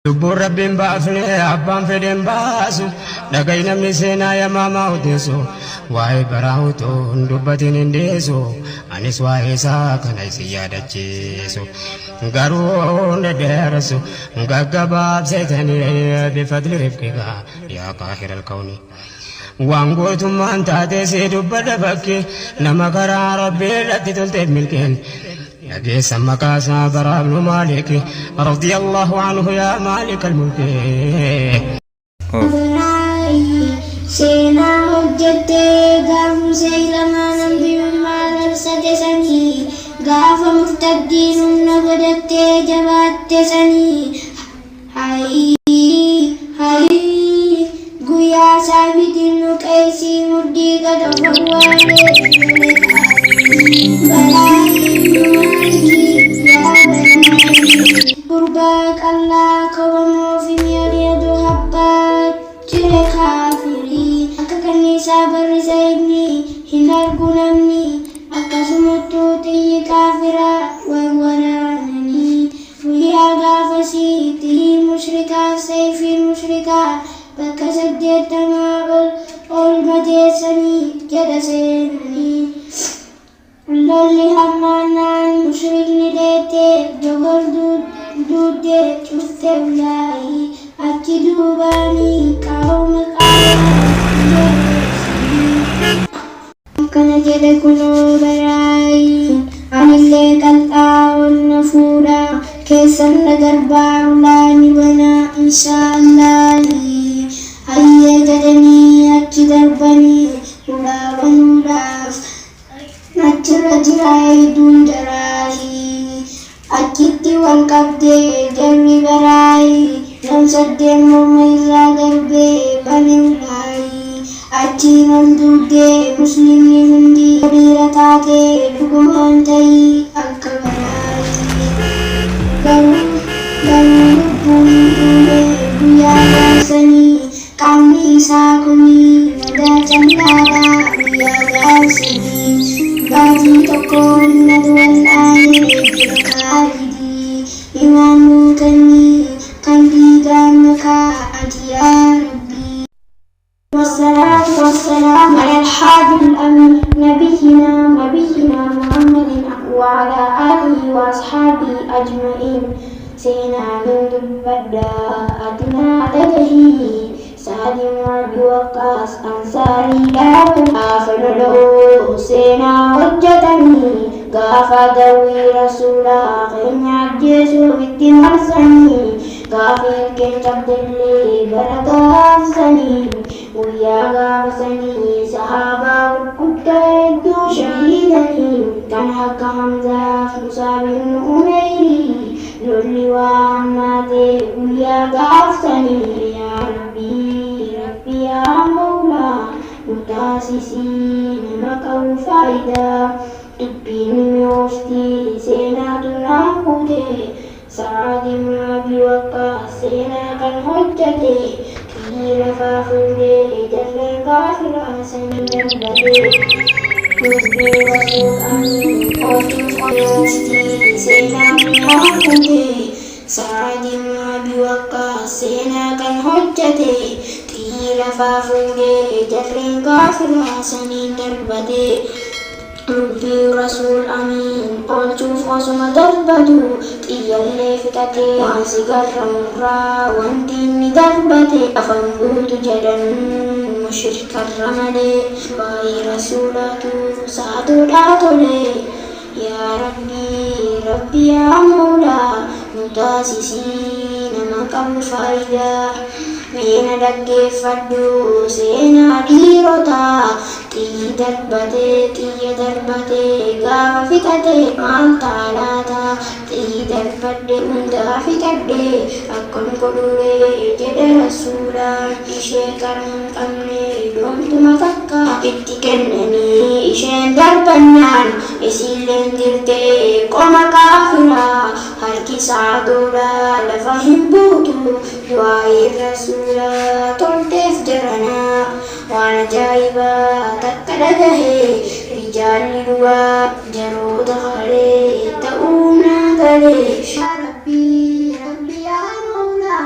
Lubbuu rabbiin baafnee abbaan fedhen baasu dhaga'i namni seenaa yamaamaa odeessu waa'ee baraa utuu hin dubbatin hin deessu anis waa'ee isaa kana isin yaadachiisu garuu deddeeressu gaggabaabseetanii bifadli rifqigaa yaa qaahiral kawni waan gootummaan taatee si dubbadha bakki nama karaa rabbii irratti tolteef milkeen يجيس مكاسا برا بن مالك رضي الله عنه يا مالك الملك سينا مجدي قام سيلما نمضي مما نرسد سني قاف مفتدين نبدت جبات سني هاي هاي قويا سابت النكيسي مردي قد أفوالي Burbak Allah kawamu fi miyadu habbat jire kafiri akakani sabar zaini hinar gunamni akasumutu ti kafira warwanani fuya gafasi ti musyrika sayfi musyrika bakasajjat tamabal ol majesani jadasenani lolli hammanan mushrik nidete jogor dude chufte ulai achi dubani kaum kana jede kuno barai anille kalta onna fuda kesan nagarba ulani wana inshallah ayye jadeni achi darbani ula wanudaf Nachira jirai dundarahi Akiti wal kabde jarmi barai Nam sadde mumirra garbe bani ulai Achi naldude muslimi hundi Kabira taate dugumantai akka barai Garu bundume guya gasani Kami isa kumi nada candara guya gasani Bagi toko naduan air berkali Imamu kani kandidan maka adia Rabbi Wassalatu wassalamu ala al-hadil amin Nabiyina Muhammadin wa ala alihi wa ashabi ajma'in Sina min dubbada adna dadahi Sadim Abi Waqqas Ansari Dabu Afadalo Sena Hujjatani Gafa Dawi Rasulah Kenya Jesu Bitti Marsani Gafir Kencak Dili Barata Afsani Uya Gafsani Sahaba Kutta Itu Syahidani Kan Haka Hamzah Musa bin Umairi Lulli wa Ahmadi Uya Gafsani Ya Rabbi Ya Maula Mutasisi nama kau faida Tupini mufti senatun akude Sa'adim Abi Waqqas senakan hujjate Kira fafude jalan kafir asanin nabade Mufti Rasul Amin Mufti senatun akude Sa'adim Abi Waqqas senakan hujjate Fafuge jatring kafir hasanin darbade Rabbi Rasul Amin Olchuf osuma darbadu Tiyalle fitate Wasigar ramurra Wantinni darbate Afan butu jadan Musyrikar ramade Bayi Rasulatu Satu datole Ya Rabbi ya Maula Mutasisi nama kamu faidah Mina dhaggeeffadhu seenaa dhiirota Xiyyi darbate gaafa fixate maal taalaata Xiyyi darbadde hundaa fixadhe akkam godhure jedhe rasuulaan Ishee qaran qabne doomtuma takka itti kennanii Isheen darbannaan isilleen jirte qoma kaafira Harki saaduudha lafa hin buutu du'aayi rasuula Tolteef jarana waan ajaa'ibaa takka dhagahe Rijaalli du'aa jaroota halee ta'uu naa galee Rabbi yaa Maula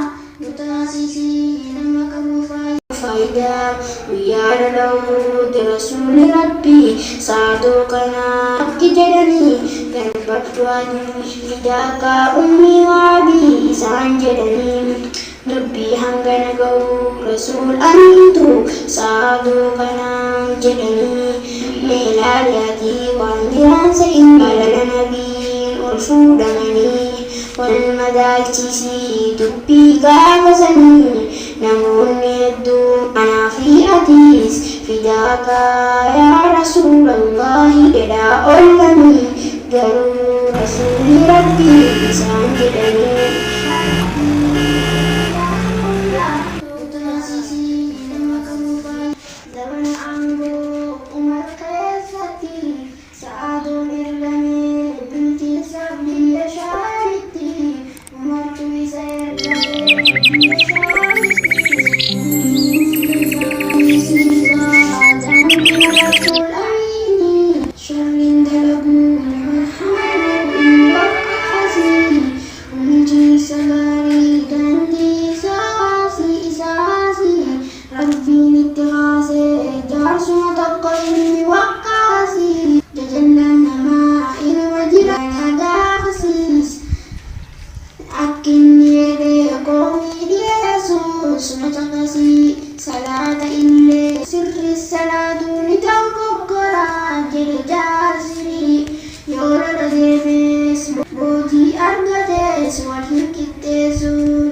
فإذا ويا داود رسول ربي صادقنا كجدني كربت وادي فداك أمي وأبي سانجدني ربي هنغنا قو رسول أنتو صادقنا جدني ميلادياتي وانجران سئن على نبي والفودمني والمدالتسي دبي قافزني نموني الدون أنا في حديث فداك يا رسول الله إلى أولمي قالوا رسول ربي سانجدني صلاة إلي سر الصلاة لتنفقرا جل جاسري يورد ديفيس بوتي أرغتيس والحكتيس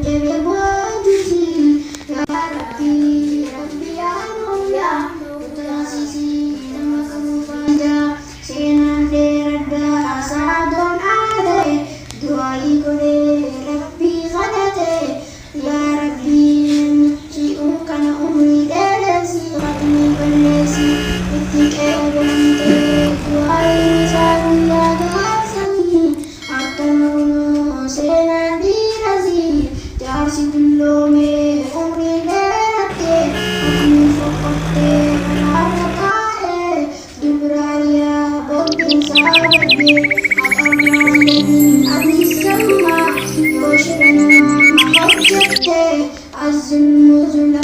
جل بوتي يا ربي ربي يا مولا متناسسي نمك مفايدا سينا ديردا سعدون عادي دعائي كده ربي غدتي يا ربي كان أمي دارسي غتني بلسي اتك أبنتي وعي سامي يا دارسي أطلعونو سينا ديرسي جارسي كلومي أمي دارتي أمي فقطي منعرقائي دبراليا بوكي سابقي أطلعوني أبي السما يوشرنا حجتي الظلم ظلم